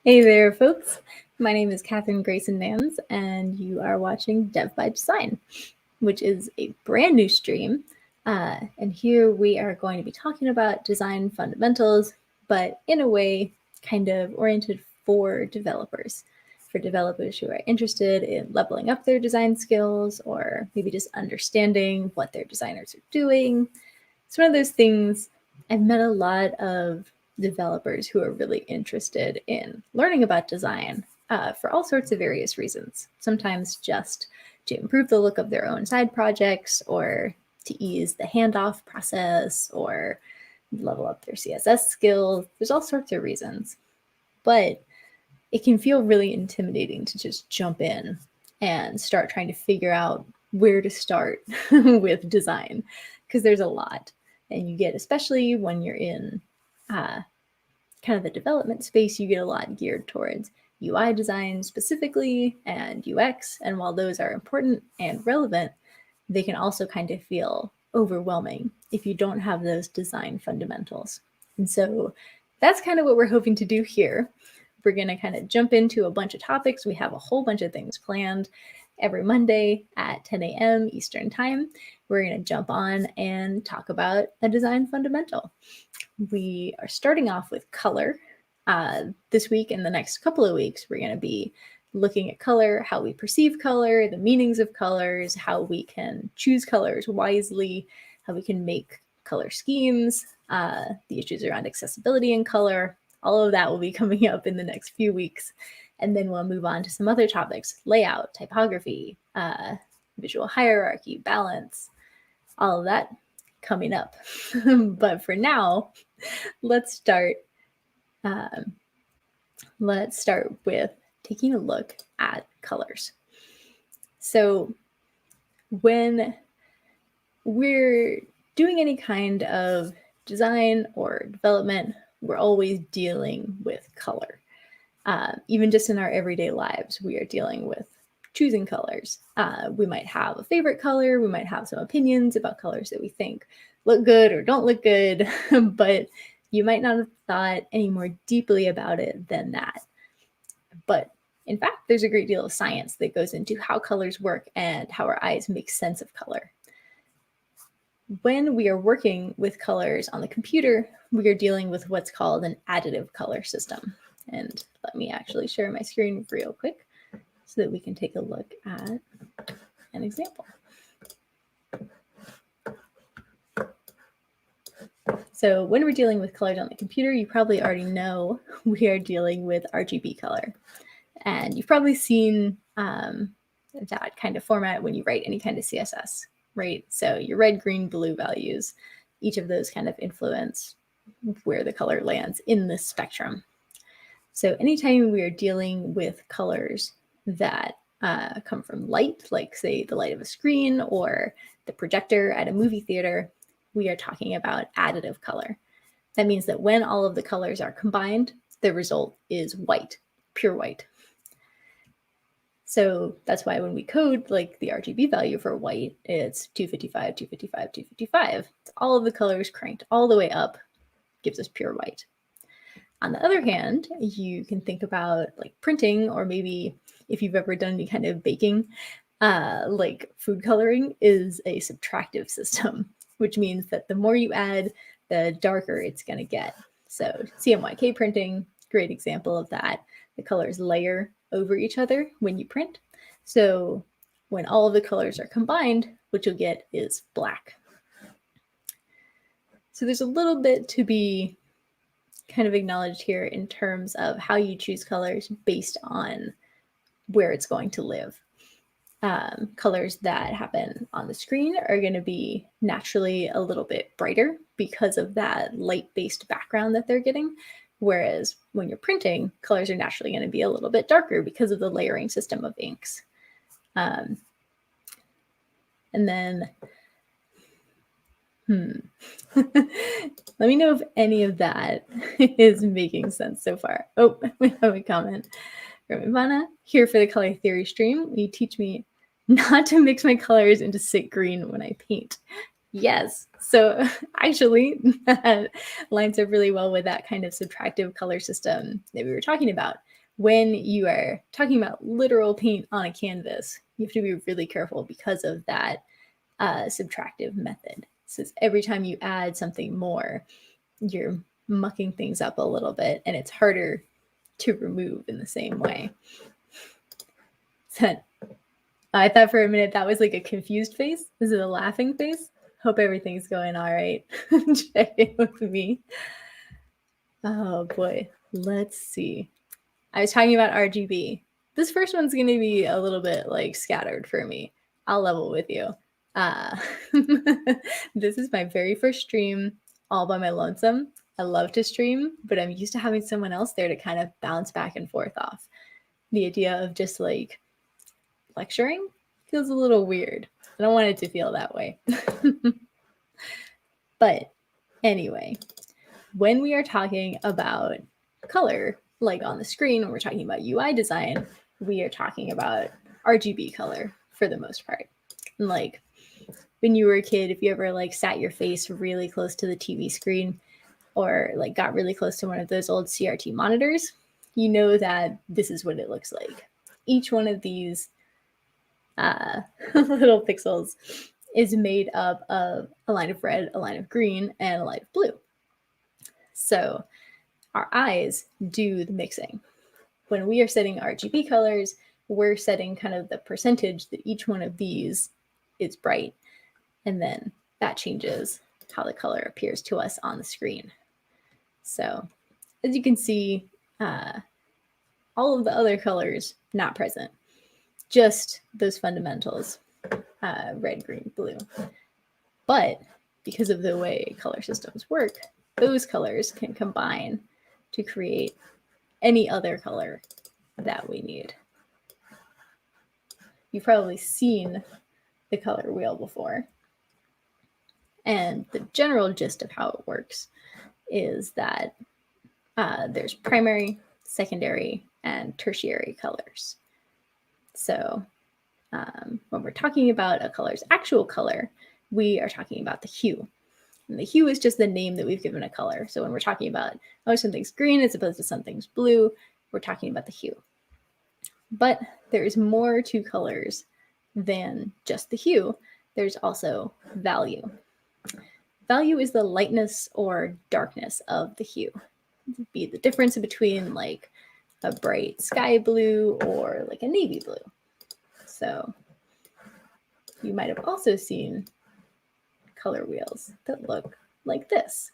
Hey there, folks. My name is Kathryn Grayson Vans, and you are watching Dev by Design, which is a brand new stream. And here we are going to be talking about design fundamentals, but in a way kind of oriented for developers who are interested in leveling up their design skills or maybe just understanding what their designers are doing. It's one of those things. I've met a lot of developers who are really interested in learning about design for all sorts of various reasons. Sometimes just to improve the look of their own side projects, or to ease the handoff process, or level up their CSS skills. There's all sorts of reasons. But it can feel really intimidating to just jump in and start trying to figure out where to start with design, because there's a lot. And you get, especially when you're in kind of the development space, you get a lot geared towards UI design specifically and UX. And while those are important and relevant, they can also kind of feel overwhelming if you don't have those design fundamentals. And so that's kind of what we're hoping to do here. We're going to kind of jump into a bunch of topics. We have a whole bunch of things planned. Every Monday at 10 a.m. Eastern Time, we're going to jump on and talk about a design fundamental. We are starting off with color. This week and the next couple of weeks, we're going to be looking at color, how we perceive color, the meanings of colors, how we can choose colors wisely, how we can make color schemes, the issues around accessibility in color. All of that will be coming up in the next few weeks. And then we'll move on to some other topics: layout, typography, visual hierarchy, balance, all of that coming up. But for now, let's start with taking a look at colors. So when we're doing any kind of design or development, we're always dealing with color. Even just in our everyday lives, we are dealing with choosing colors. We might have a favorite color. We might have some opinions about colors that we think look good or don't look good, but you might not have thought any more deeply about it than that. But in fact, there's a great deal of science that goes into how colors work and how our eyes make sense of color. When we are working with colors on the computer, we are dealing with what's called an additive color system. And let me actually share my screen real quick so that we can take a look at an example. So when we're dealing with colors on the computer, you probably already know we are dealing with RGB color. And you've probably seen that kind of format when you write any kind of CSS, right? So your red, green, blue values, each of those kind of influence where the color lands in the spectrum. So anytime we are dealing with colors that come from light, like say the light of a screen or the projector at a movie theater, we are talking about additive color. That means that when all of the colors are combined, the result is white, pure white. So that's why when we code like the RGB value for white, it's 255, 255, 255. All of the colors cranked all the way up gives us pure white. On the other hand, you can think about like printing, or maybe if you've ever done any kind of baking, like food coloring is a subtractive system, which means that the more you add, the darker it's going to get. So CMYK printing, great example of that. The colors layer over each other when you print. So when all of the colors are combined, what you'll get is black. So there's a little bit to be kind of acknowledged here in terms of how you choose colors based on where it's going to live. Colors that happen on the screen are going to be naturally a little bit brighter because of that light-based background that they're getting. Whereas when you're printing, colors are naturally going to be a little bit darker because of the layering system of inks. And then, let me know if any of that is making sense so far. Oh, we have a comment from Ivana. Here for the color theory stream, you teach me not to mix my colors into sick green when I paint. Yes. So actually, that lines up really well with that kind of subtractive color system that we were talking about. When you are talking about literal paint on a canvas, you have to be really careful because of that subtractive method. So every time you add something more, you're mucking things up a little bit, and it's harder to remove in the same way. So I thought for a minute that was like a confused face. Is it a laughing face? Hope everything's going all right. Check in with me. Oh boy, let's see. I was talking about RGB. This first one's going to be a little bit like scattered for me. I'll level with you. This is my very first stream all by my lonesome. I love to stream, but I'm used to having someone else there to kind of bounce back and forth off. The idea of just like lecturing feels a little weird. I don't want it to feel that way. But anyway, when we are talking about color, like on the screen, when we're talking about UI design, we are talking about RGB color for the most part. And like when you were a kid, if you ever like sat your face really close to the TV screen or like got really close to one of those old CRT monitors, you know that this is what it looks like. Each one of these little pixels is made up of a line of red, a line of green, and a line of blue. So our eyes do the mixing. When we are setting RGB colors, we're setting kind of the percentage that each one of these is bright. And then that changes how the color appears to us on the screen. So as you can see, all of the other colors not present, just those fundamentals, red, green, blue. But because of the way color systems work, those colors can combine to create any other color that we need. You've probably seen the color wheel before. And the general gist of how it works is that there's primary, secondary, and tertiary colors. So when we're talking about a color's actual color, we are talking about the hue. And the hue is just the name that we've given a color. So when we're talking about, oh, something's green as opposed to something's blue, we're talking about the hue. But there is more to colors than just the hue. There's also value. Value is the lightness or darkness of the hue. It'd be the difference between like a bright sky blue or like a navy blue. So you might have also seen color wheels that look like this.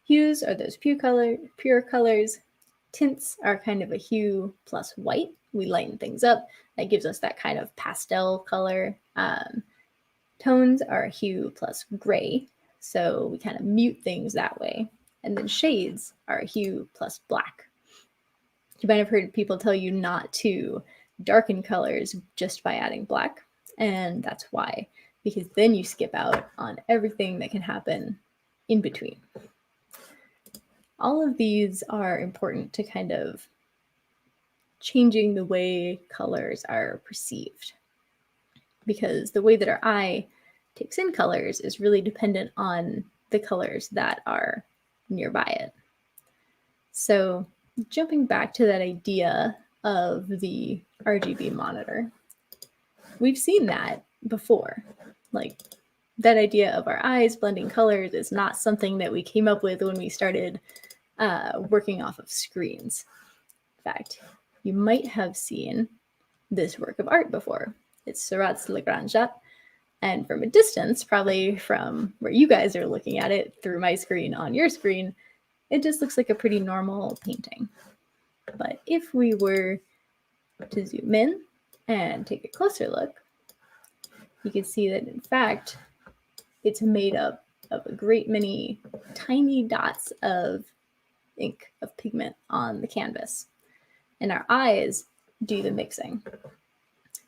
Hues are those pure colors. Tints are kind of a hue plus white. We lighten things up. That gives us that kind of pastel color. Tones are hue plus gray. So we kind of mute things that way. And then shades are hue plus black. You might have heard people tell you not to darken colors just by adding black. And that's why, because then you skip out on everything that can happen in between. All of these are important to kind of changing the way colors are perceived, because the way that our eye takes in colors is really dependent on the colors that are nearby it. So jumping back to that idea of the RGB monitor, we've seen that before. Like that idea of our eyes blending colors is not something that we came up with when we started working off of screens. In fact, you might have seen this work of art before. It's Seurat's Le Grand Chat. And from a distance, probably from where you guys are looking at it through my screen on your screen, it just looks like a pretty normal painting. But if we were to zoom in and take a closer look, you can see that in fact, it's made up of a great many tiny dots of ink, of pigment on the canvas. And our eyes do the mixing.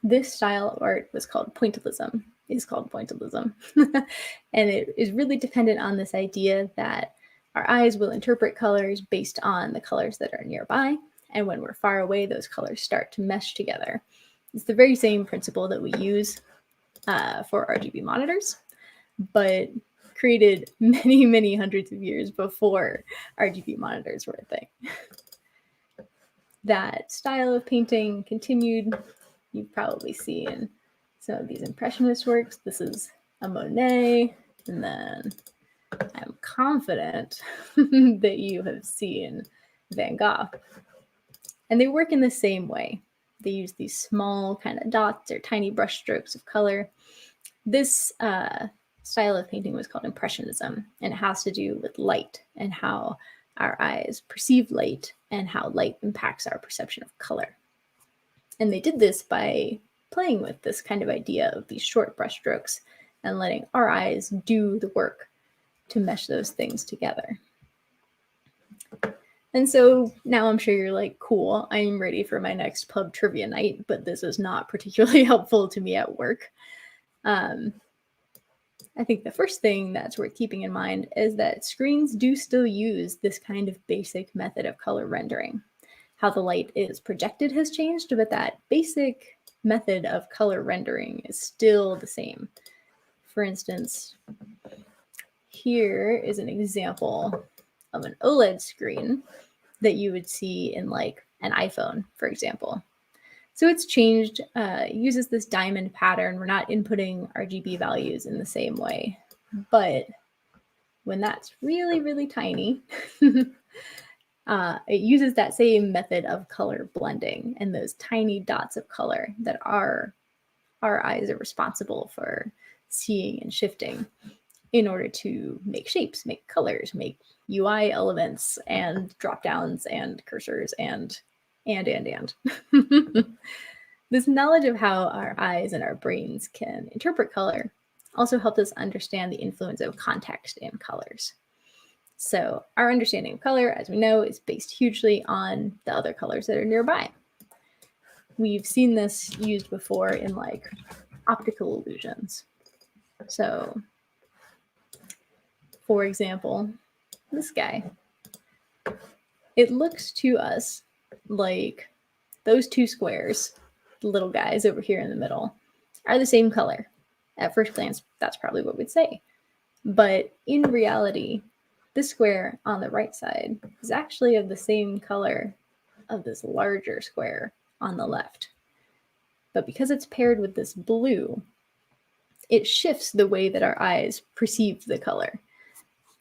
This style of art was called Pointillism, is called Pointillism. And it is really dependent on this idea that our eyes will interpret colors based on the colors that are nearby. And when we're far away, those colors start to mesh together. It's the very same principle that we use for RGB monitors. but created many, many hundreds of years before RGB monitors were a thing. That style of painting continued. You've probably seen some of these Impressionist works. This is a Monet, and then I'm confident that you have seen Van Gogh. And they work in the same way. They use these small kind of dots or tiny brush strokes of color. This style of painting was called Impressionism, and it has to do with light and how our eyes perceive light and how light impacts our perception of color. And they did this by playing with this kind of idea of these short brush strokes and letting our eyes do the work to mesh those things together. And so now I'm sure you're like, cool, I'm ready for my next pub trivia night, but this is not particularly helpful to me at work. I think the first thing that's worth keeping in mind is that screens do still use this kind of basic method of color rendering. How the light is projected has changed, but that basic method of color rendering is still the same. For instance, here is an example of an OLED screen that you would see in like an iPhone, for example. So it's changed, it uses this diamond pattern. We're not inputting RGB values in the same way, but when that's really, really tiny, it uses that same method of color blending and those tiny dots of color that our eyes are responsible for seeing and shifting in order to make shapes, make colors, make UI elements and drop downs and cursors and. This knowledge of how our eyes and our brains can interpret color also helped us understand the influence of context in colors. So our understanding of color, as we know, is based hugely on the other colors that are nearby. We've seen this used before in like optical illusions. So, for example, this guy. It looks to us like those two squares, the little guys over here in the middle, are the same color. At first glance, that's probably what we'd say. But in reality, this square on the right side is actually of the same color of this larger square on the left. But because it's paired with this blue, it shifts the way that our eyes perceive the color.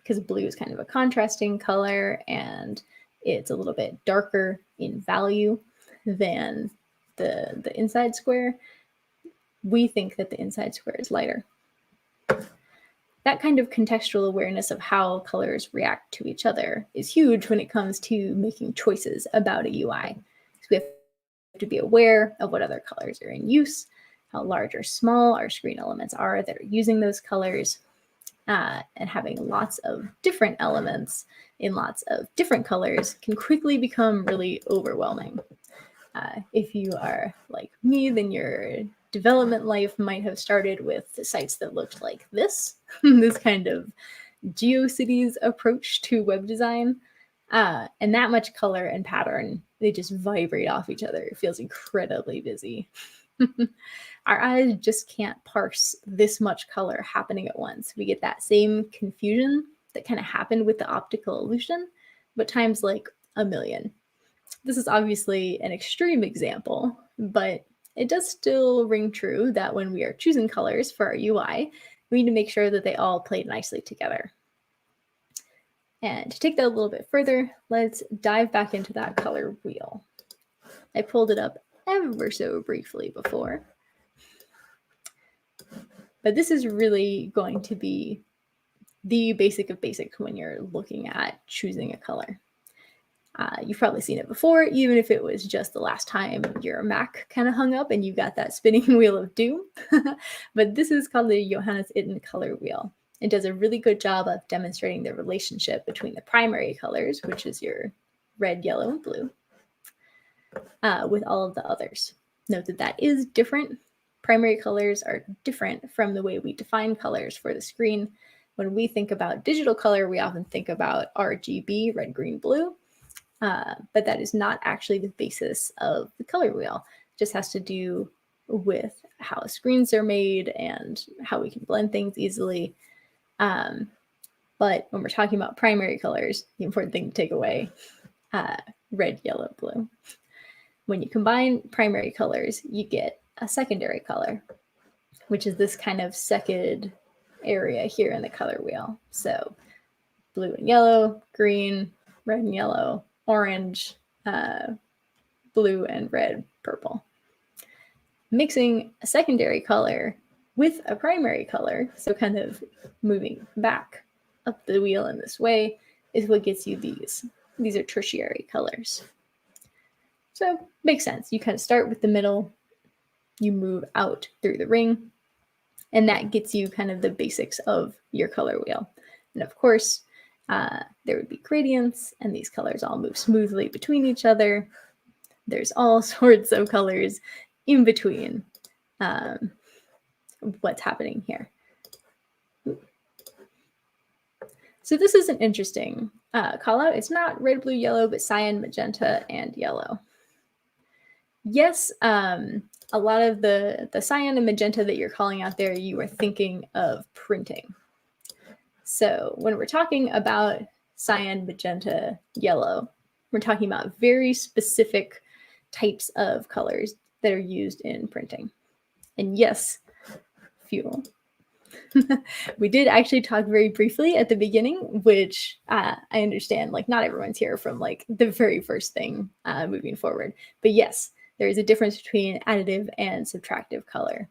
Because blue is kind of a contrasting color and it's a little bit darker in value than the inside square. We think that the inside square is lighter. That kind of contextual awareness of how colors react to each other is huge when it comes to making choices about a UI. So we have to be aware of what other colors are in use, how large or small our screen elements are that are using those colors, and having lots of different elements in lots of different colors can quickly become really overwhelming. If you are like me, then your development life might have started with sites that looked like this, this kind of GeoCities approach to web design. And that much color and pattern, they just vibrate off each other. It feels incredibly busy. Our eyes just can't parse this much color happening at once. We get that same confusion that kind of happened with the optical illusion, but times like a million. This is obviously an extreme example, but it does still ring true that when we are choosing colors for our UI, we need to make sure that they all play nicely together. And to take that a little bit further, let's dive back into that color wheel. I pulled it up ever so briefly before. But this is really going to be the basic of basics when you're looking at choosing a color. You've probably seen it before, even if it was just the last time your Mac kind of hung up and you got that spinning wheel of doom. But this is called the Johannes Itten color wheel. It does a really good job of demonstrating the relationship between the primary colors, which is your red, yellow, and blue, with all of the others. Note that that is different. Primary colors are different from the way we define colors for the screen. When we think about digital color, we often think about RGB, red, green, blue. But that is not actually the basis of the color wheel. It just has to do with how screens are made and how we can blend things easily. But when we're talking about primary colors, the important thing to take away, red, yellow, blue. When you combine primary colors, you get a secondary color, which is this kind of second area here in the color wheel. So blue and yellow, green, red and yellow, orange, blue and red, purple. Mixing a secondary color with a primary color, so kind of moving back up the wheel in this way, is what gets you these. These are tertiary colors. So makes sense. You kind of start with the middle, you move out through the ring, and that gets you kind of the basics of your color wheel. And of course, there would be gradients, and these colors all move smoothly between each other. There's all sorts of colors in between what's happening here. So this is an interesting call out. It's not red, blue, yellow, but cyan, magenta, and yellow. Yes, a lot of the cyan and magenta that you're calling out there, you are thinking of printing. So when we're talking about cyan, magenta, yellow, we're talking about very specific types of colors that are used in printing. And yes, fuel. We did actually talk very briefly at the beginning, which I understand, like, not everyone's here from like the very first thing moving forward. But yes, there is a difference between additive and subtractive color.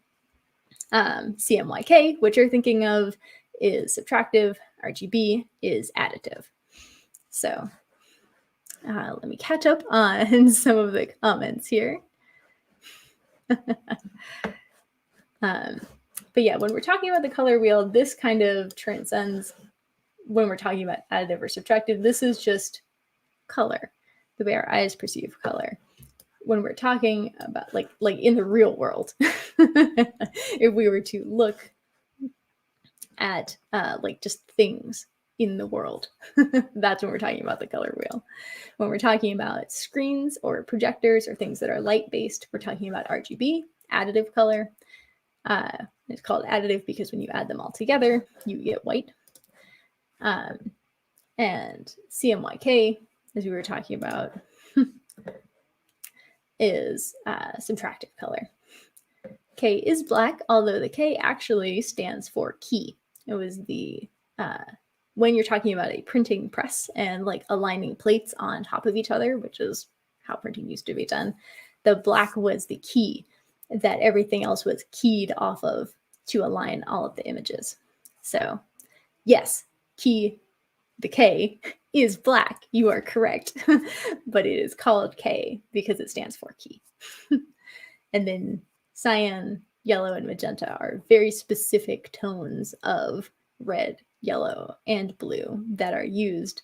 CMYK, what you're thinking of, is subtractive. RGB is additive. So let me catch up on some of the comments here. But yeah, when we're talking about the color wheel, this kind of transcends when we're talking about additive or subtractive. This is just color, the way our eyes perceive color. When we're talking about like in the real world, if we were to look at like just things in the world, that's when we're talking about the color wheel. When we're talking about screens or projectors or things that are light-based, we're talking about RGB, additive color. It's called additive because when you add them all together, you get white. And CMYK, as we were talking about, is subtractive color. K is black, although the K actually stands for key. It was the, when you're talking about a printing press and like aligning plates on top of each other, which is how printing used to be done, the black was the key that everything else was keyed off of to align all of the images. So yes, key, the K, is black. You are correct. But it is called K because it stands for key. And then cyan, yellow, and magenta are very specific tones of red, yellow, and blue that are used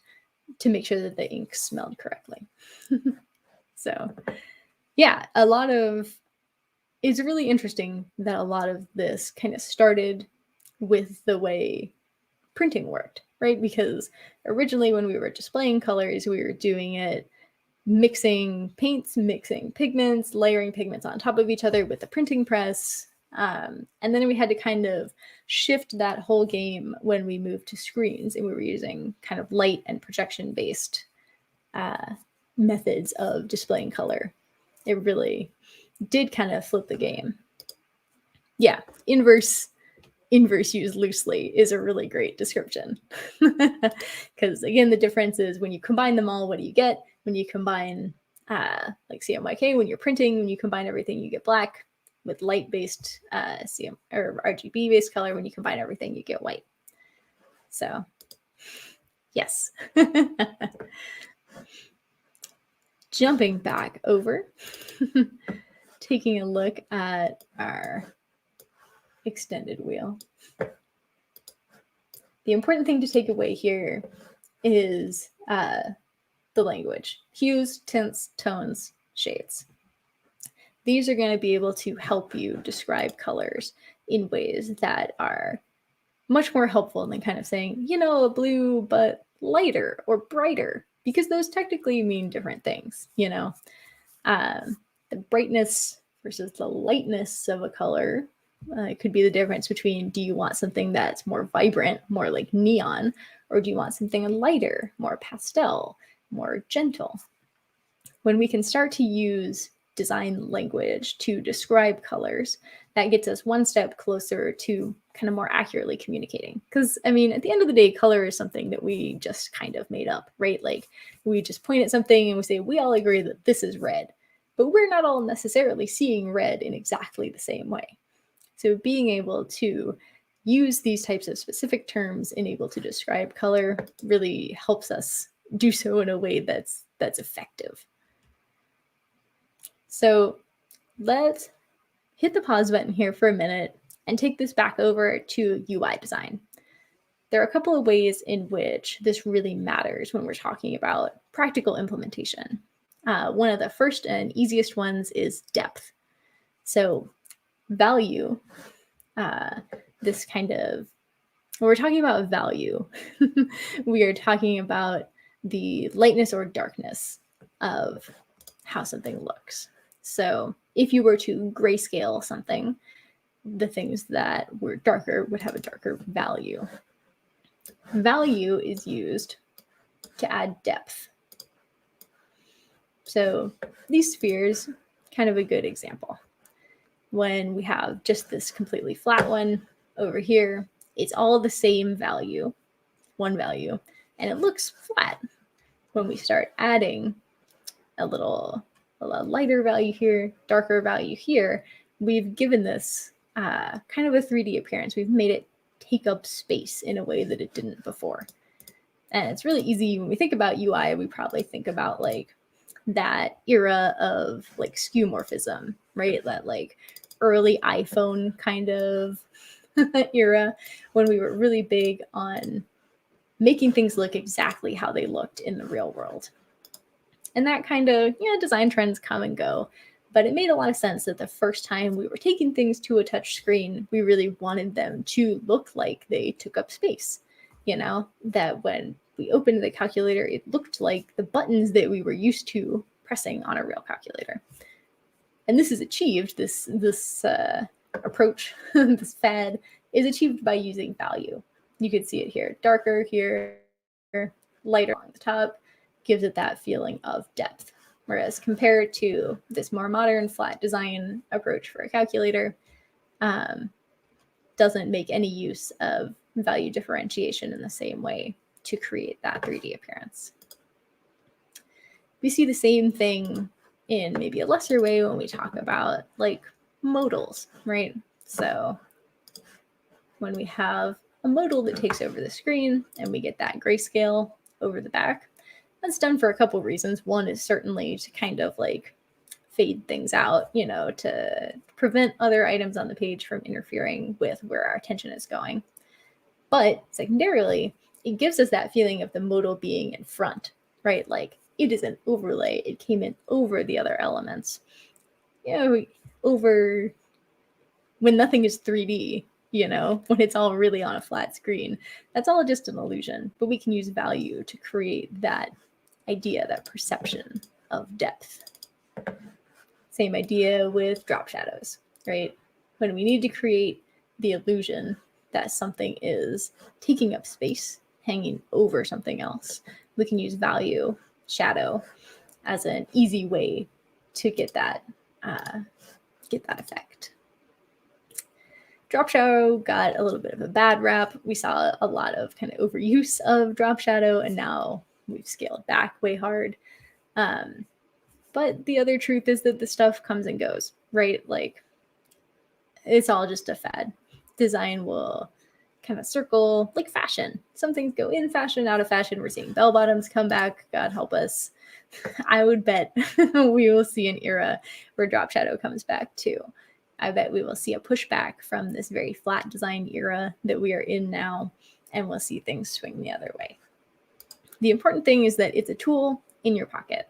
to make sure that the ink smelled correctly. So yeah, it's really interesting that a lot of this kind of started with the way printing worked, right? Because originally when we were displaying colors, we were doing it mixing paints, mixing pigments, layering pigments on top of each other with the printing press. And then we had to kind of shift that whole game when we moved to screens and we were using kind of light and projection-based methods of displaying color. It really did kind of flip the game. Yeah, inverse used loosely is a really great description. Because again, the difference is when you combine them all, what do you get? When you combine like CMYK, when you're printing, when you combine everything, you get black. With light-based CM or RGB-based color, when you combine everything, you get white. So yes. Jumping back over, taking a look at our extended wheel. The important thing to take away here is the language. Hues, tints, tones, shades. These are going to be able to help you describe colors in ways that are much more helpful than kind of saying, you know, a blue, but lighter or brighter, because those technically mean different things, you know. The brightness versus the lightness of a color It could be the difference between, do you want something that's more vibrant, more like neon, or do you want something lighter, more pastel, more gentle? When we can start to use design language to describe colors, that gets us one step closer to kind of more accurately communicating. Because, I mean, at the end of the day, color is something that we just kind of made up, right? Like, we just point at something and we say, we all agree that this is red, but we're not all necessarily seeing red in exactly the same way. So being able to use these types of specific terms and able to describe color really helps us do so in a way that's effective. So let's hit the pause button here for a minute and take this back over to UI design. There are a couple of ways in which this really matters when we're talking about practical implementation. One of the first and easiest ones is depth. So value, this kind of, when we're talking about value, we are talking about the lightness or darkness of how something looks. So if you were to grayscale something, the things that were darker would have a darker value. Value is used to add depth. So these spheres, kind of a good example. When we have just this completely flat one over here, it's all the same value, one value, and it looks flat. When we start adding a lighter value here, darker value here, we've given this kind of a 3D appearance. We've made it take up space in a way that it didn't before. And it's really easy when we think about UI, we probably think about like that era of like skeuomorphism, right? That like early iPhone kind of era when we were really big on making things look exactly how they looked in the real world. And that kind of, design trends come and go. But it made a lot of sense that the first time we were taking things to a touch screen, we really wanted them to look like they took up space. That when we opened the calculator, it looked like the buttons that we were used to pressing on a real calculator. And this is achieved, this approach, this fad is achieved by using value. You can see it here, darker here, lighter on the top, gives it that feeling of depth. Whereas compared to this more modern flat design approach for a calculator, doesn't make any use of value differentiation in the same way to create that 3D appearance. We see the same thing in maybe a lesser way when we talk about like modals, right? So when we have a modal that takes over the screen and we get that grayscale over the back, that's done for a couple of reasons. One is certainly to kind of like fade things out, to prevent other items on the page from interfering with where our attention is going. But secondarily, it gives us that feeling of the modal being in front, right? Like it is an overlay. It came in over the other elements. Over when nothing is 3D, when it's all really on a flat screen, that's all just an illusion. But we can use value to create that idea, that perception of depth. Same idea with drop shadows, right? When we need to create the illusion that something is taking up space, hanging over something else, we can use value, shadow, as an easy way to get that effect. Drop shadow got a little bit of a bad rap. We saw a lot of kind of overuse of drop shadow, and now we've scaled back way hard. But the other truth is that the stuff comes and goes, right? Like it's all just a fad. Design will kind of circle like fashion. Some things go in fashion, out of fashion. We're seeing bell bottoms come back. God help us. I would bet we will see an era where drop shadow comes back too. I bet we will see a pushback from this very flat design era that we are in now, and we'll see things swing the other way. The important thing is that it's a tool in your pocket.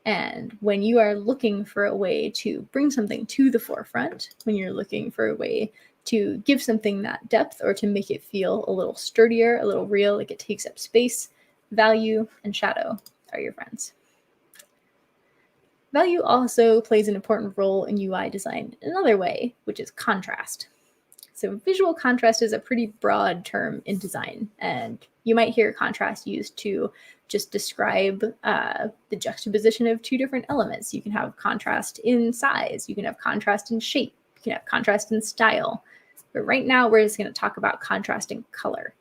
And when you are looking for a way to bring something to the forefront, when you're looking for a way to give something that depth or to make it feel a little sturdier, a little real, like it takes up space, value and shadow are your friends. Value also plays an important role in UI design in another way, which is contrast. So visual contrast is a pretty broad term in design, and you might hear contrast used to just describe the juxtaposition of two different elements. You can have contrast in size, you can have contrast in shape, you can have contrast in style. But right now we're just going to talk about contrast in color.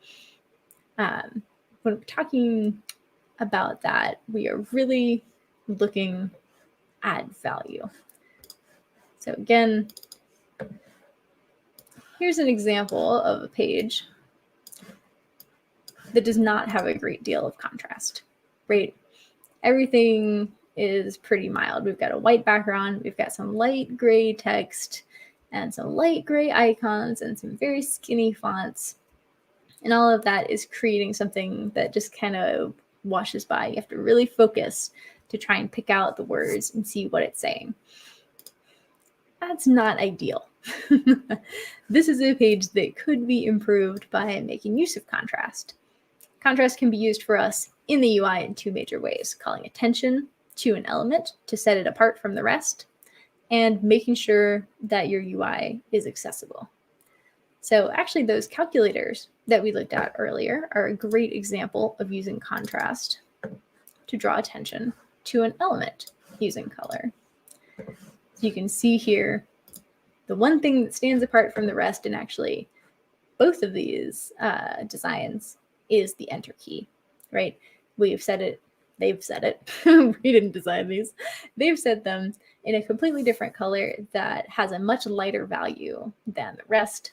When we're talking about that, we are really looking at value. So again, here's an example of a page that does not have a great deal of contrast, right? Everything is pretty mild. We've got a white background, we've got some light gray text and some light gray icons and some very skinny fonts. And all of that is creating something that just kind of washes by. You have to really focus to try and pick out the words and see what it's saying. That's not ideal. This is a page that could be improved by making use of contrast. Contrast can be used for us in the UI in two major ways: calling attention to an element to set it apart from the rest, and making sure that your UI is accessible. So actually those calculators that we looked at earlier are a great example of using contrast to draw attention to an element using color. So you can see here the one thing that stands apart from the rest in actually both of these designs is the enter key, right? We've said it, they've said it. We didn't design these. They've said them in a completely different color that has a much lighter value than the rest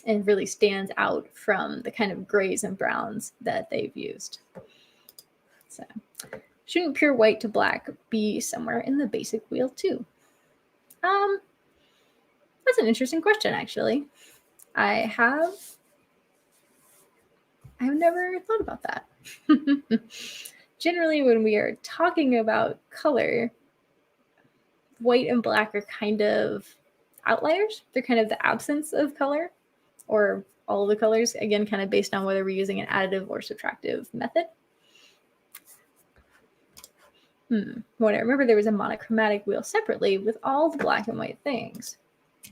and really stands out from the kind of grays and browns that they've used. So shouldn't pure white to black be somewhere in the basic wheel too? That's an interesting question, actually. I've never thought about that. Generally, when we are talking about color, white and black are kind of outliers. They're kind of the absence of color, or all of the colors, again, kind of based on whether we're using an additive or subtractive method. When I remember there was a monochromatic wheel separately with all the black and white things.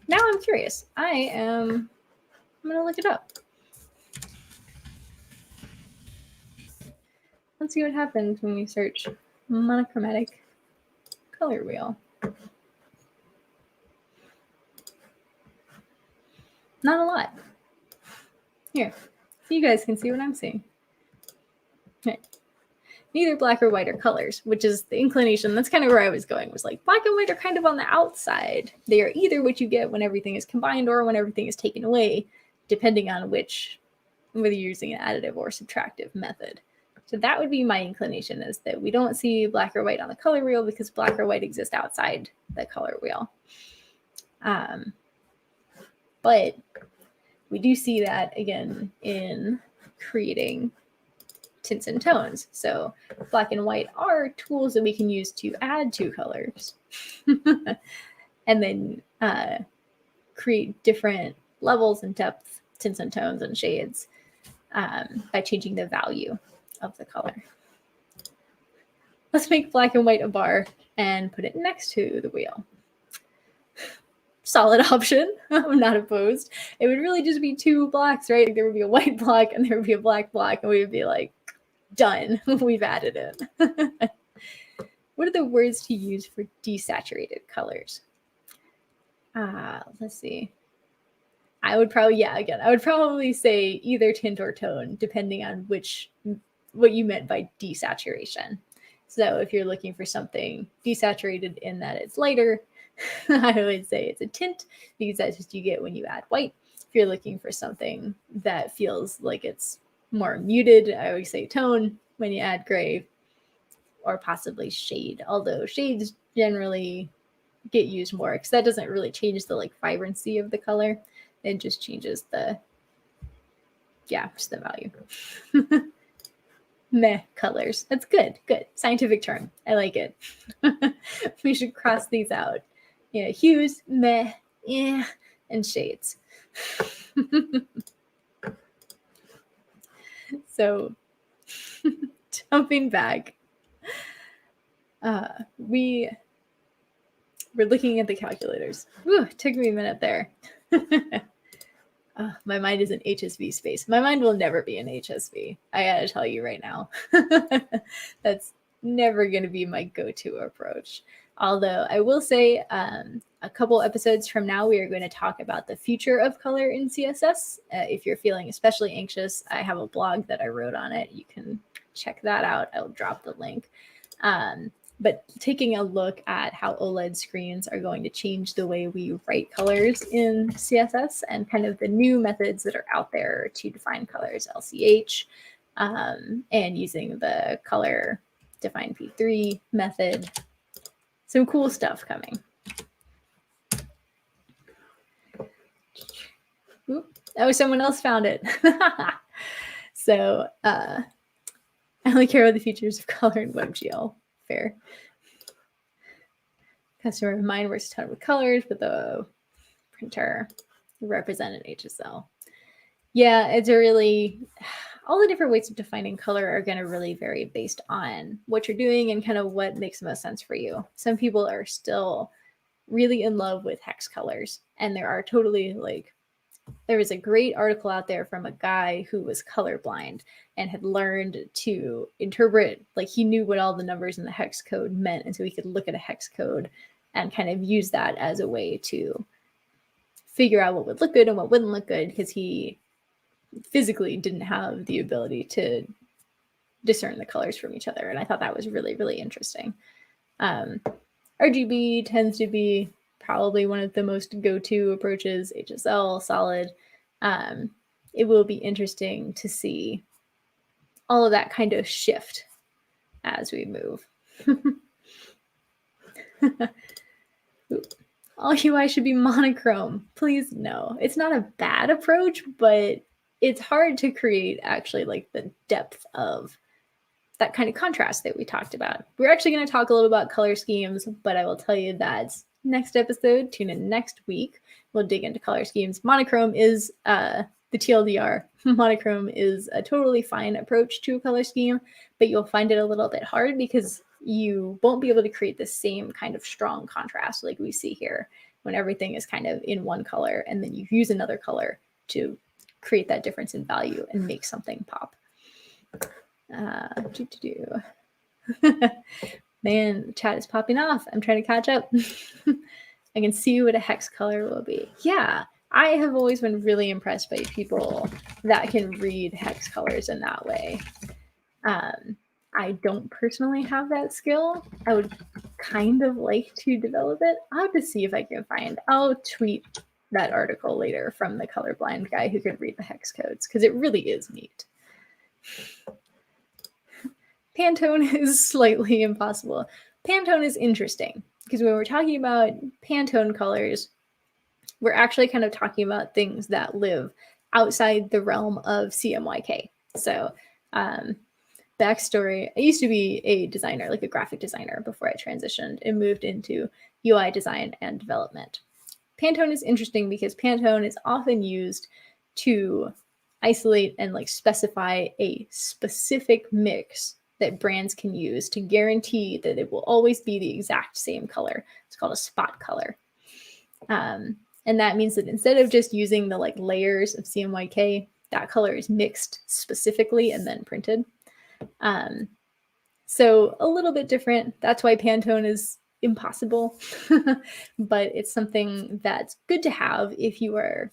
Now I'm curious. I'm gonna look it up. Let's see what happens when we search monochromatic color wheel. Not a lot. Here, so you guys can see what I'm seeing. Okay. Neither black or white are colors, which is the inclination. That's kind of where I was going, was like black and white are kind of on the outside. They are either what you get when everything is combined or when everything is taken away, depending on whether you're using an additive or subtractive method. So that would be my inclination, is that we don't see black or white on the color wheel because black or white exist outside the color wheel. But we do see that again in creating tints and tones. So black and white are tools that we can use to add two colors and then create different levels and depth, tints and tones and shades by changing the value of the color. Let's make black and white a bar and put it next to the wheel. Solid option. I'm not opposed. It would really just be two blocks, right? There would be a white block and there would be a black block, and we would be like, done. We've added it. What are the words to use for desaturated colors? Let's see. I would probably say either tint or tone, depending on what you meant by desaturation. So if you're looking for something desaturated in that it's lighter, I would say it's a tint, because that's just you get when you add white. If you're looking for something that feels like it's more muted, I would say tone when you add gray, or possibly shade, although shades generally get used more because that doesn't really change the vibrancy of the color. It just changes just the value. Meh colors. That's good. Good. Scientific term. I like it. We should cross these out. Yeah, hues, meh, yeah, and shades. So, jumping back, we were looking at the calculators. Whew, took me a minute there. My mind is an HSV space. My mind will never be an HSV. I gotta tell you right now. That's never going to be my go-to approach. Although I will say a couple episodes from now, we are going to talk about the future of color in CSS. If you're feeling especially anxious, I have a blog that I wrote on it. You can check that out. I'll drop the link. But taking a look at how OLED screens are going to change the way we write colors in CSS and kind of the new methods that are out there to define colors, LCH, and using the color define P3 method. Some cool stuff coming. Oop. Oh, someone else found it. So I only care about the features of color in WebGL. Fair. Customer of mine works a ton with colors, but the printer represented HSL. Yeah, it's a really, all the different ways of defining color are going to really vary based on what you're doing and kind of what makes the most sense for you. Some people are still really in love with hex colors, and there are totally like, there was a great article out there from a guy who was colorblind and had learned to interpret, like he knew what all the numbers in the hex code meant, and so he could look at a hex code and kind of use that as a way to figure out what would look good and what wouldn't look good, because he physically didn't have the ability to discern the colors from each other. And I thought that was really, really interesting. RGB tends to be probably one of the most go-to approaches, HSL, solid. It will be interesting to see all of that kind of shift as we move. All UI should be monochrome. Please, no. It's not a bad approach, but it's hard to create actually like the depth of that kind of contrast that we talked about. We're actually going to talk a little about color schemes, but I will tell you that next episode, tune in next week, we'll dig into color schemes. Monochrome is the TLDR. Monochrome is a totally fine approach to a color scheme, but you'll find it a little bit hard because you won't be able to create the same kind of strong contrast like we see here when everything is kind of in one color and then you use another color to create that difference in value and make something pop. Man, the chat is popping off. I'm trying to catch up. I can see what a hex color will be. Yeah, I have always been really impressed by people that can read hex colors in that way. I don't personally have that skill. I would kind of like to develop it. I'll have to see if I can find. I'll tweet that article later from the colorblind guy who can read the hex codes, because it really is neat. Pantone is slightly impossible. Pantone is interesting because when we're talking about Pantone colors, we're actually kind of talking about things that live outside the realm of CMYK. So backstory, I used to be a designer, like a graphic designer, before I transitioned and moved into UI design and development. Pantone is interesting because Pantone is often used to isolate and like specify a specific mix that brands can use to guarantee that it will always be the exact same color. It's called a spot color. And that means that instead of just using the like layers of CMYK, that color is mixed specifically and then printed. So a little bit different. That's why Pantone is impossible, but it's something that's good to have if you are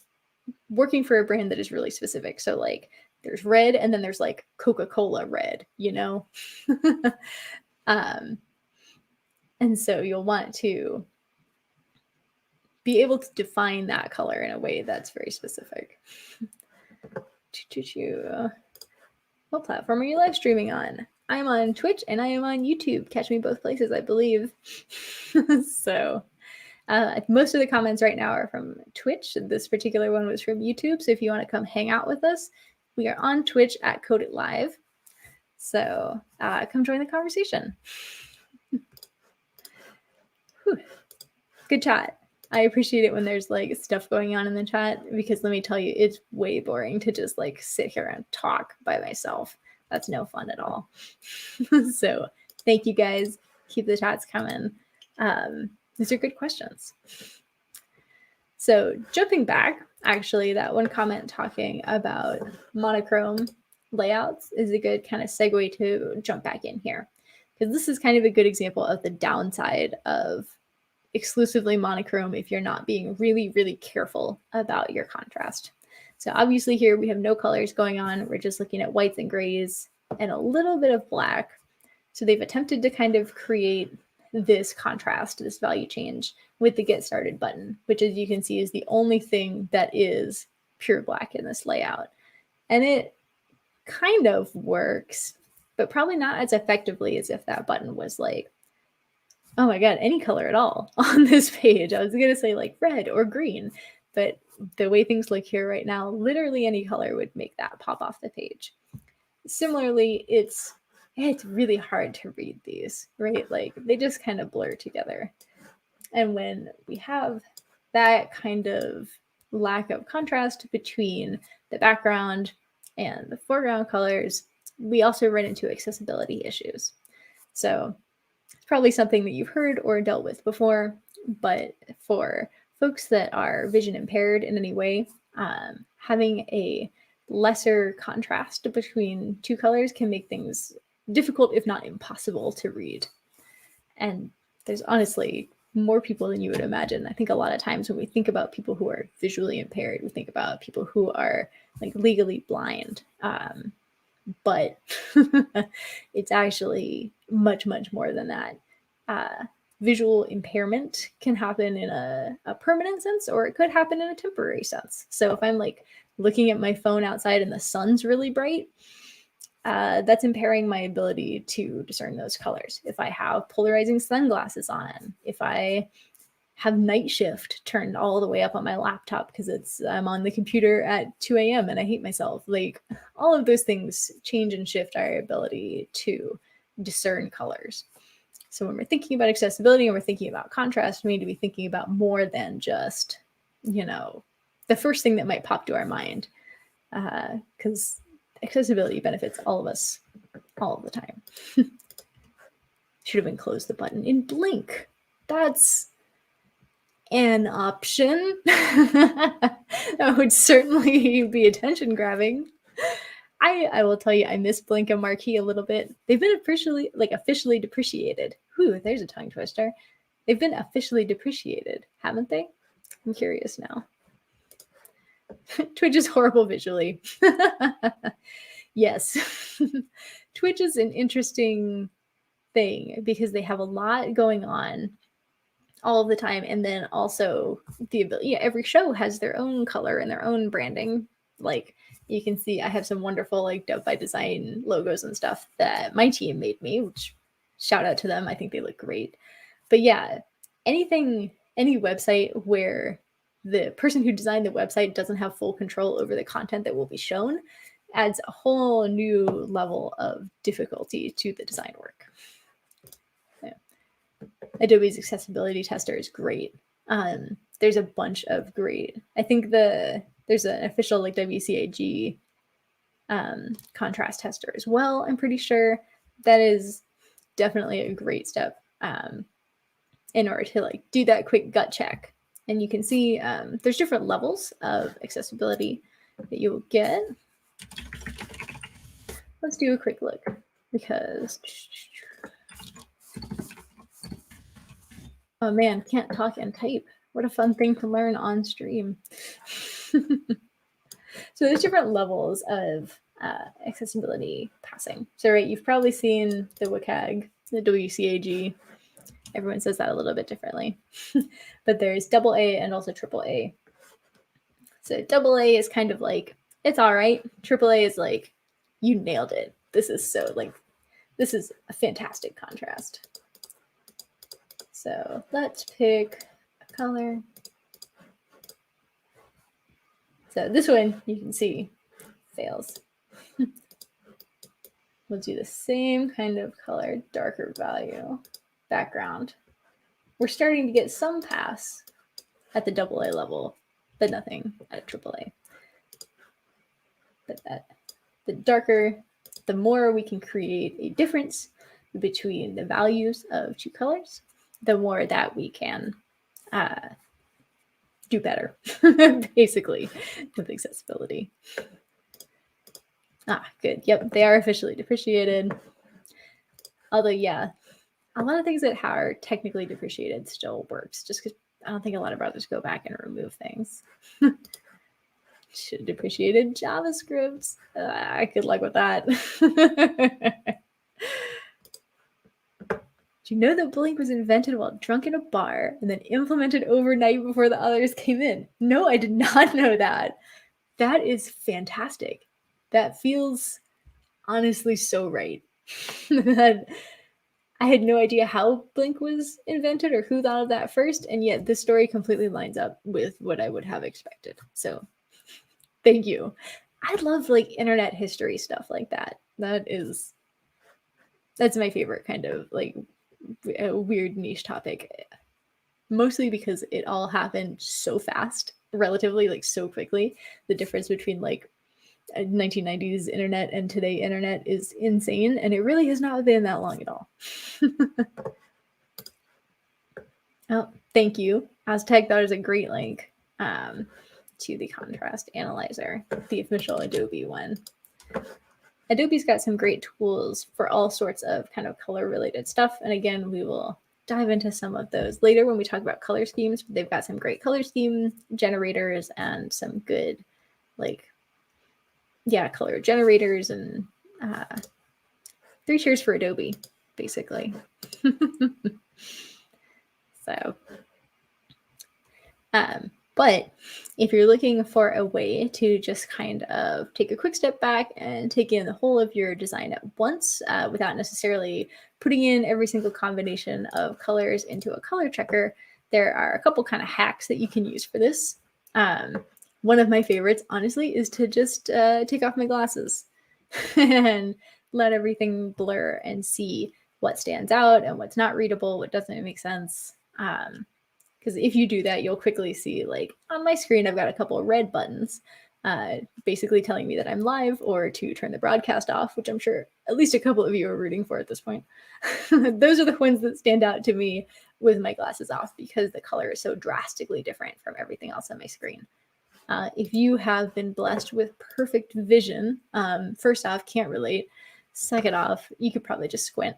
working for a brand that is really specific. So like there's red and then there's like Coca-Cola red, you know? And so you'll want to be able to define that color in a way that's very specific. What platform are you live streaming on? I'm on Twitch and I am on YouTube. Catch me both places, I believe. So most of the comments right now are from Twitch. This particular one was from YouTube. So if you want to come hang out with us, we are on Twitch at Code It Live. So come join the conversation. Whew. Good chat. I appreciate it when there's like stuff going on in the chat, because let me tell you, it's way boring to just like sit here and talk by myself. That's no fun at all. So thank you guys. Keep the chats coming. These are good questions. So jumping back, actually, that one comment talking about monochrome layouts is a good kind of segue to jump back in here, because this is kind of a good example of the downside of exclusively monochrome if you're not being really, really careful about your contrast. So obviously here we have no colors going on. We're just looking at whites and grays and a little bit of black. So they've attempted to kind of create this contrast, this value change with the Get Started button, which as you can see is the only thing that is pure black in this layout. And it kind of works, but probably not as effectively as if that button was like, oh my God, any color at all on this page. I was going to say like red or green, but the way things look here right now, literally any color would make that pop off the page. Similarly, it's really hard to read these, right? Like they just kind of blur together. And when we have that kind of lack of contrast between the background and the foreground colors, we also run into accessibility issues. So it's probably something that you've heard or dealt with before, but for folks that are vision impaired in any way, having a lesser contrast between two colors can make things difficult, if not impossible, to read. And there's honestly more people than you would imagine. I think a lot of times when we think about people who are visually impaired, we think about people who are like legally blind. But it's actually much, much more than that. Visual impairment can happen in a permanent sense, or it could happen in a temporary sense. So if I'm like looking at my phone outside and the sun's really bright, that's impairing my ability to discern those colors. If I have polarizing sunglasses on, if I have night shift turned all the way up on my laptop because I'm on the computer at 2 a.m. and I hate myself. Like all of those things change and shift our ability to discern colors. So when we're thinking about accessibility and we're thinking about contrast, we need to be thinking about more than just, the first thing that might pop to our mind, because accessibility benefits all of us all of the time. Should have enclosed the button in blink. That's an option. That would certainly be attention grabbing. I will tell you, I miss blink and marquee a little bit. They've been officially depreciated. Whew, there's a tongue twister. They've been officially depreciated, haven't they? I'm curious now. Twitch is horrible visually. Yes. Twitch is an interesting thing because they have a lot going on all of the time, and then also the ability, every show has their own color and their own branding. Like you can see I have some wonderful like Dev by Design logos and stuff that my team made me, which shout out to them. I think they look great. But yeah, any website where the person who designed the website doesn't have full control over the content that will be shown adds a whole new level of difficulty to the design work. Adobe's accessibility tester is great. There's a bunch of great. I think there's an official like WCAG contrast tester as well. I'm pretty sure that is definitely a great step in order to like do that quick gut check. And you can see there's different levels of accessibility that you will get. Let's do a quick look because. Oh man, can't talk and type. What a fun thing to learn on stream. So there's different levels of accessibility passing. So right, you've probably seen the WCAG, the WCAG. Everyone says that a little bit differently. But there's AA and also AAA. So AA is kind of like, it's all right. AAA is like, you nailed it. This is a fantastic contrast. So let's pick a color. So this one, you can see, fails. We'll do the same kind of color, darker value, background. We're starting to get some pass at the AA level, but nothing at AAA. But the darker, the more we can create a difference between the values of two colors, the more that we can do better, basically, with accessibility. Ah, good. Yep, they are officially depreciated. Although, yeah, a lot of things that are technically depreciated still works, just because I don't think a lot of browsers go back and remove things. Should have depreciated JavaScript. Good luck with that. Do you know that Blink was invented while drunk in a bar and then implemented overnight before the others came in? No, I did not know that. That is fantastic. That feels honestly so right. That I had no idea how Blink was invented or who thought of that first, and yet this story completely lines up with what I would have expected. So thank you. I love like internet history stuff like that. That's my favorite kind of like a weird niche topic, mostly because it all happened so fast, relatively like so quickly. The difference between like 1990s internet and today internet is insane, and it really has not been that long at all. Oh, thank you. Aztec, that is a great link to the contrast analyzer, the official Adobe one. Adobe's got some great tools for all sorts of kind of color related stuff. And again, we will dive into some of those later when we talk about color schemes. They've got some great color scheme generators and some good, like, yeah, color generators, and 3 cheers for Adobe, basically. So, but if you're looking for a way to just kind of take a quick step back and take in the whole of your design at once without necessarily putting in every single combination of colors into a color checker, there are a couple kind of hacks that you can use for this. One of my favorites, honestly, is to just take off my glasses and let everything blur and see what stands out and what's not readable, what doesn't make sense. Because if you do that, you'll quickly see, like, on my screen, I've got a couple of red buttons basically telling me that I'm live or to turn the broadcast off, which I'm sure at least a couple of you are rooting for at this point. Those are the ones that stand out to me with my glasses off because the color is so drastically different from everything else on my screen. If you have been blessed with perfect vision, first off, can't relate. Second off, you could probably just squint.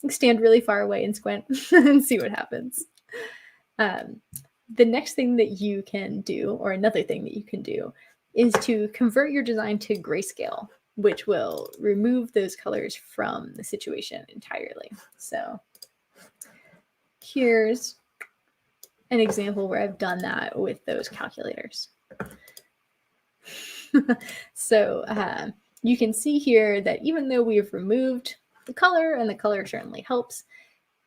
Stand really far away and squint and see what happens. The next thing that you can do, or another thing that you can do, is to convert your design to grayscale, which will remove those colors from the situation entirely. So here's an example where I've done that with those calculators. So you can see here that even though we've removed the color, and the color certainly helps,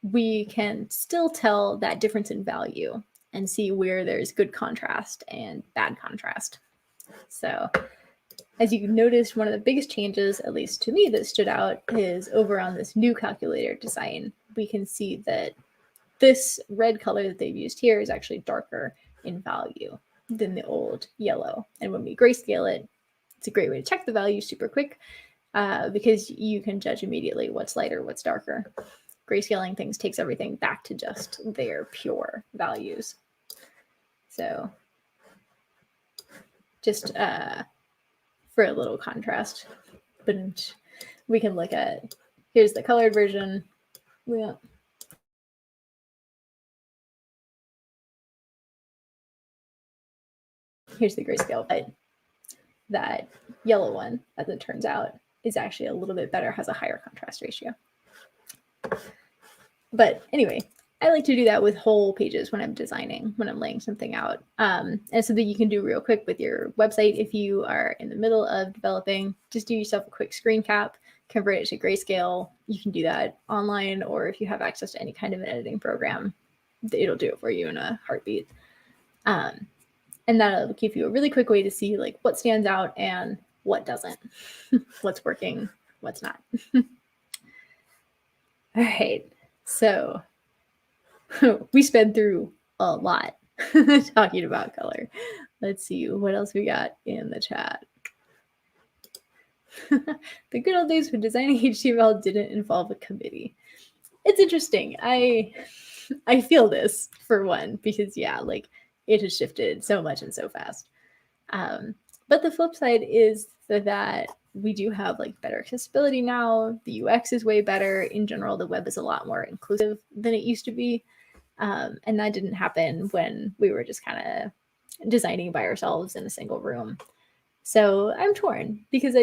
we can still tell that difference in value and see where there's good contrast and bad contrast. So as you noticed, one of the biggest changes, at least to me, that stood out is over on this new calculator design. We can see that this red color that they've used here is actually darker in value than the old yellow. And when we grayscale it, it's a great way to check the value super quick because you can judge immediately what's lighter, what's darker. Grayscaling things takes everything back to just their pure values. So just for a little contrast, but we can look at, here's the colored version. Yeah. Here's the grayscale, but that yellow one, as it turns out, is actually a little bit better, has a higher contrast ratio. But anyway, I like to do that with whole pages when I'm designing, when I'm laying something out. And something you can do real quick with your website if you are in the middle of developing, just do yourself a quick screen cap, convert it to grayscale. You can do that online, or if you have access to any kind of an editing program, it'll do it for you in a heartbeat. And that'll give you a really quick way to see like what stands out and what doesn't, what's working, what's not. All right, so we sped through a lot talking about color. Let's see what else we got in the chat. The good old days when designing HTML didn't involve a committee. It's interesting. I feel this for one, because yeah, like it has shifted so much and so fast. But the flip side is that we do have like better accessibility now. The UX is way better. In general, the web is a lot more inclusive than it used to be. And that didn't happen when we were just kind of designing by ourselves in a single room. So I'm torn because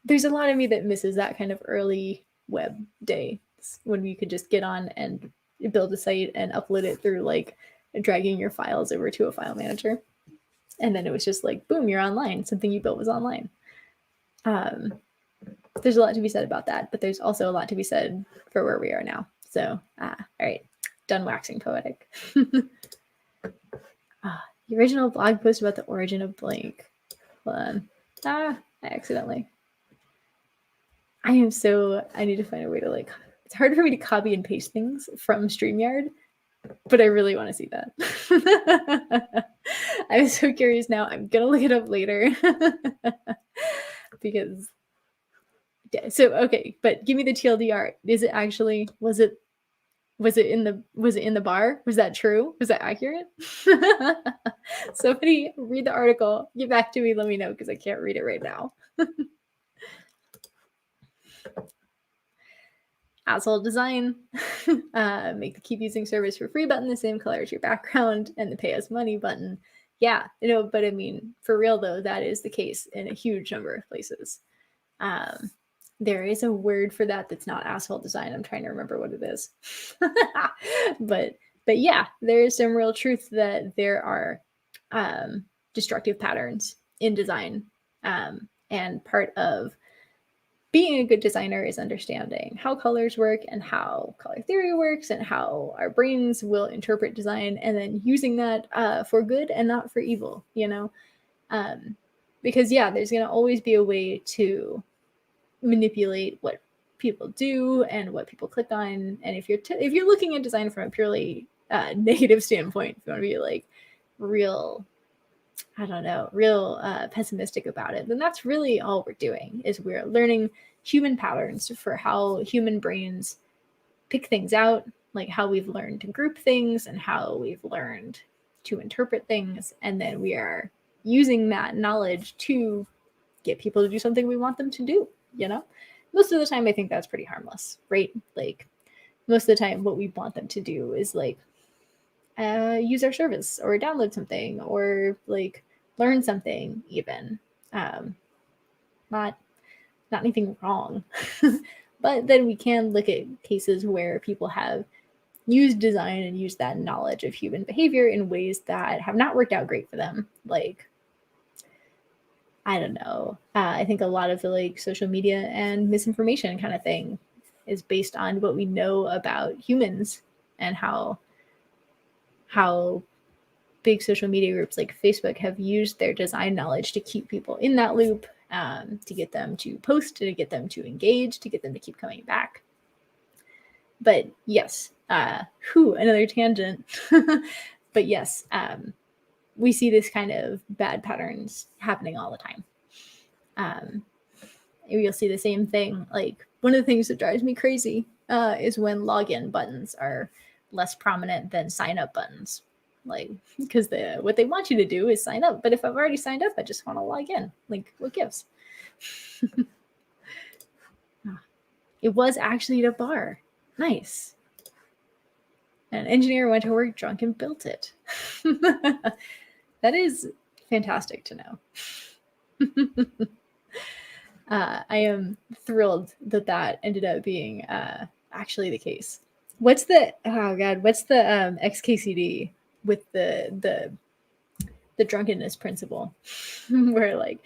there's a lot of me that misses that kind of early web day when you could just get on and build a site and upload it through like dragging your files over to a file manager. And then it was just like, boom, you're online. Something you built was online. There's a lot to be said about that, but there's also a lot to be said for where we are now. So, all right, done waxing poetic. The original blog post about the origin of blank. Hold on. I accidentally. I need to find a way to like, it's hard for me to copy and paste things from StreamYard, but I really want to see that. I'm so curious now. I'm going to look it up later because, okay, but give me the TLDR. Is it actually, was it in the bar? Was that true? Was that accurate? Somebody read the article, get back to me, let me know because I can't read it right now. Asshole design. Make the keep using service for free button the same color as your background and the pay us money button. Yeah, but I mean, for real though, that is the case in a huge number of places. There is a word for that that's not asshole design. I'm trying to remember what it is. but yeah, there is some real truth that there are destructive patterns in design. And part of being a good designer is understanding how colors work and how color theory works and how our brains will interpret design and then using that for good and not for evil, because yeah, there's going to always be a way to manipulate what people do and what people click on. And if you're looking at design from a purely negative standpoint, if you want to be like real pessimistic about it, then that's really all we're doing is we're learning human patterns for how human brains pick things out, like how we've learned to group things and how we've learned to interpret things. And then we are using that knowledge to get people to do something we want them to do, Most of the time, I think that's pretty harmless, right? Like most of the time, what we want them to do is like use our service or download something or like learn something even. Not anything wrong. But then we can look at cases where people have used design and used that knowledge of human behavior in ways that have not worked out great for them. Like, I don't know. I think a lot of the like social media and misinformation kind of thing is based on what we know about humans and how big social media groups like Facebook have used their design knowledge to keep people in that loop, to get them to post, to get them to engage, to get them to keep coming back. But yes, another tangent. But yes, we see this kind of bad patterns happening all the time. You'll see the same thing. Like one of the things that drives me crazy is when login buttons are less prominent than sign up buttons. Like, because what they want you to do is sign up. But if I've already signed up, I just want to log in. Like, what gives? It was actually at a bar. Nice. An engineer went to work drunk and built it. That is fantastic to know. I am thrilled that ended up being actually the case. What's the XKCD with the drunkenness principle, where like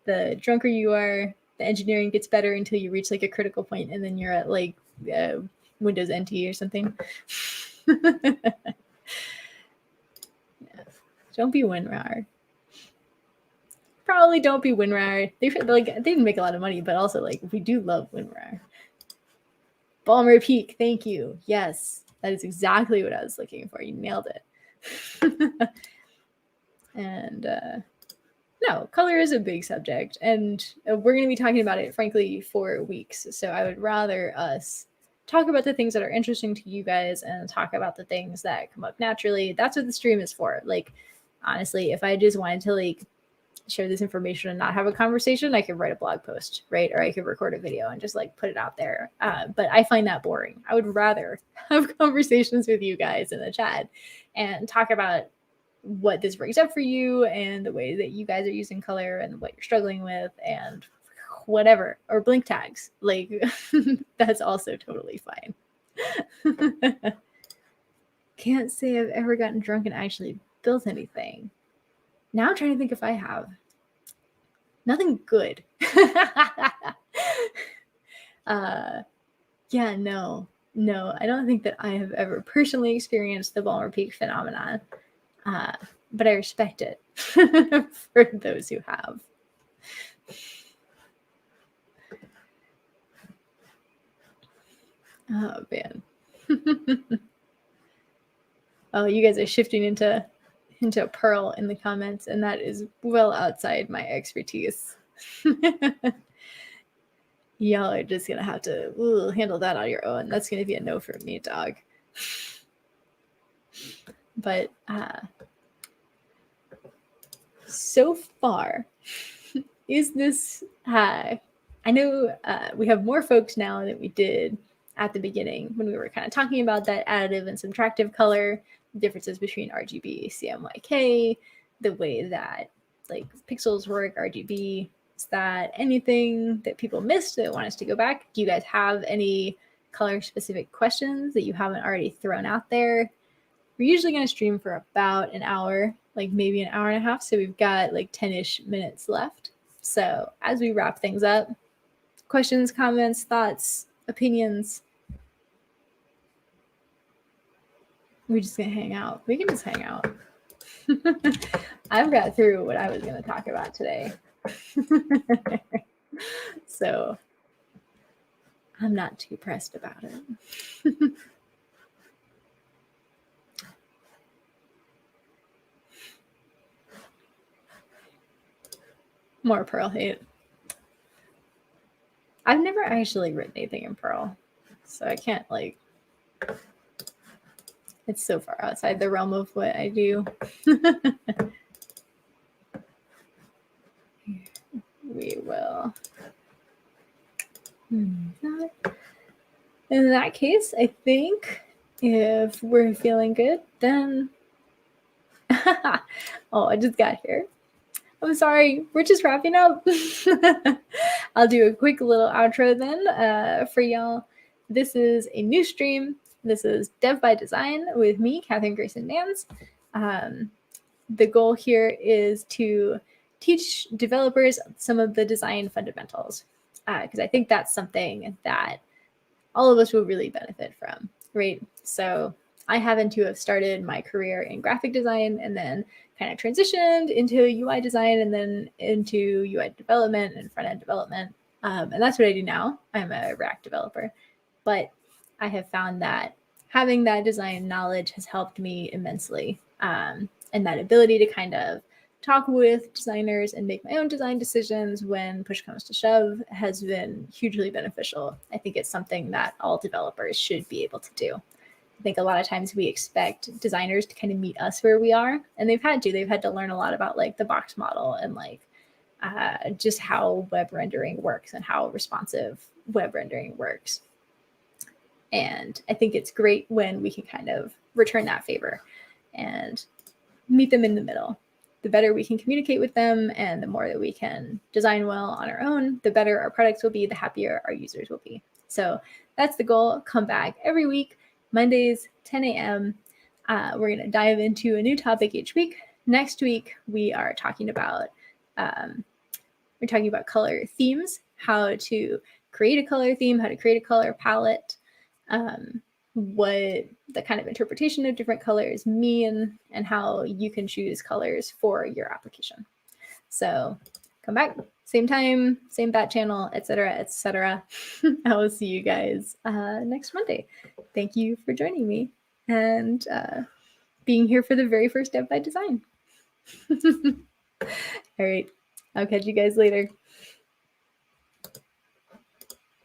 the drunker you are, the engineering gets better until you reach like a critical point, and then you're at like Windows NT or something. Yeah. Don't be WinRAR. Probably don't be WinRAR. They didn't make a lot of money, but also like we do love WinRAR. Balmer Peak, thank you. Yes, that is exactly what I was looking for. You nailed it. And no, color is a big subject, and we're going to be talking about it, frankly, for weeks. So I would rather us talk about the things that are interesting to you guys and talk about the things that come up naturally. That's what the stream is for. Like, honestly, if I just wanted to like share this information and not have a conversation, I could write a blog post, right? Or I could record a video and just like put it out there. But I find that boring. I would rather have conversations with you guys in the chat and talk about what this brings up for you and the way that you guys are using color and what you're struggling with and whatever, or blink tags. Like, that's also totally fine. Can't say I've ever gotten drunk and actually built anything. Now I'm trying to think if I have. Nothing good. Yeah, no, I don't think that I have ever personally experienced the Balmer Peak phenomenon, but I respect it for those who have. Oh, man. Oh, you guys are shifting into Pearl in the comments, and that is well outside my expertise. Y'all are just gonna have to handle that on your own. That's gonna be a no for me, dog. But so far, is this I know we have more folks now than we did at the beginning when we were kind of talking about that additive and subtractive color, differences between RGB, CMYK, the way that like pixels work, RGB. Is that anything that people missed that want us to go back? Do you guys have any color specific questions that you haven't already thrown out there? We're usually going to stream for about an hour, like maybe an hour and a half. So we've got like 10-ish minutes left. So as we wrap things up, questions, comments, thoughts, opinions. We're just going to hang out. We can just hang out. I've got through what I was going to talk about today. So I'm not too pressed about it. More Pearl hate. I've never actually written anything in Pearl, so I can't like, it's so far outside the realm of what I do. We will. In that case, I think if we're feeling good, then oh, I just got here. I'm sorry, we're just wrapping up. I'll do a quick little outro then for y'all. This is a new stream. This is Dev by Design with me, Kathryn Grayson Nance. The goal here is to teach developers some of the design fundamentals, because I think that's something that all of us will really benefit from, right? So I happen to have started my career in graphic design and then kind of transitioned into UI design and then into UI development and front-end development. And that's what I do now. I'm a React developer. But I have found that having that design knowledge has helped me immensely. And that ability to kind of talk with designers and make my own design decisions when push comes to shove has been hugely beneficial. I think it's something that all developers should be able to do. I think a lot of times we expect designers to kind of meet us where we are, and they've had to learn a lot about like the box model and like just how web rendering works and how responsive web rendering works. And I think it's great when we can kind of return that favor and meet them in the middle. The better we can communicate with them and the more that we can design well on our own, the better our products will be, the happier our users will be. So that's the goal. Come back every week, Mondays, 10 a.m. We're going to dive into a new topic each week. Next week, we are talking about color themes, how to create a color theme, how to create a color palette, what the kind of interpretation of different colors mean, and how you can choose colors for your application. So come back, same time, same bat channel, etc., etc. I will see you guys next Monday. Thank you for joining me and being here for the very first Dev by Design. All right, I'll catch you guys later.